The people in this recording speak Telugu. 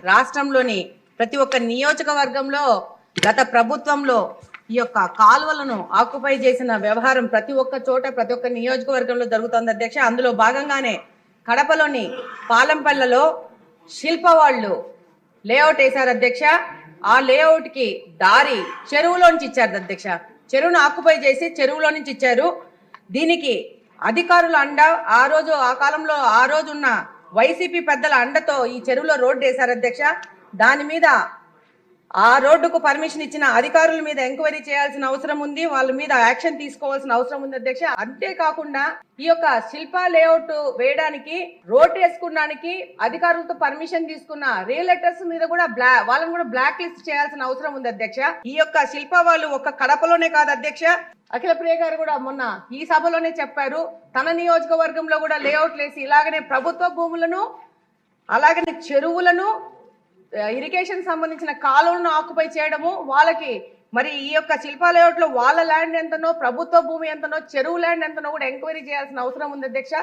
రాష్ట్రంలోని ప్రతి ఒక్క నియోజకవర్గంలో గత ప్రభుత్వంలో ఈ యొక్క కాలువలను ఆక్యుపై చేసిన వ్యవహారం ప్రతి ఒక్క చోట ప్రతి ఒక్క నియోజకవర్గంలో జరుగుతోంది అధ్యక్ష. అందులో భాగంగానే కడపలోని పాలంపల్లలో శిల్ప వాళ్ళు లేఅవుట్ వేశారు అధ్యక్ష. ఆ లేఅవుట్ కి దారి చెరువులోంచి ఇచ్చారు అధ్యక్ష. చెరువును ఆక్యుపై చేసి చెరువులో నుంచి ఇచ్చారు. దీనికి అధికారుల అండ ఆ కాలంలో ఆ రోజున్న వైసీపీ పెద్దల అండతో ఈ చెరువులో రోడ్డు వేశారు అధ్యక్ష. దాని మీద ఆ రోడ్డుకు పర్మిషన్ ఇచ్చిన అధికారుల మీద ఎంక్వైరీ చేయాల్సిన అవసరం ఉంది, వాళ్ళ మీద యాక్షన్ తీసుకోవాల్సిన అవసరం ఉంది అధ్యక్ష. అంతేకాకుండా ఈ యొక్క శిల్ప లేఅవుట్ వేయడానికి రోడ్ వేసుకోవడానికి అధికారులతో పర్మిషన్ తీసుకున్న రియల్టర్స్ మీద కూడా వాళ్ళని కూడా బ్లాక్ లిస్ట్ చేయాల్సిన అవసరం ఉంది అధ్యక్ష. ఈ యొక్క శిల్ప వాళ్ళు ఒక్క కడపలోనే కాదు అధ్యక్ష, అఖిల ప్రియ గారు కూడా మొన్న ఈ సభలోనే చెప్పారు, తన నియోజకవర్గంలో కూడా లేఅవుట్లు వేసి ఇలాగనే ప్రభుత్వ భూములను అలాగనే చెరువులను ఇరిగేషన్ సంబంధించిన కాలువలను ఆక్యుపై చేయడము, వాళ్ళకి మరి ఈ యొక్క శిల్ప లేఅవుట్ లో వాళ్ళ ల్యాండ్ ఎంతనో ప్రభుత్వ భూమి ఎంతనో చెరువు ల్యాండ్ ఎంతనో కూడా ఎంక్వైరీ చేయాల్సిన అవసరం ఉంది అధ్యక్ష.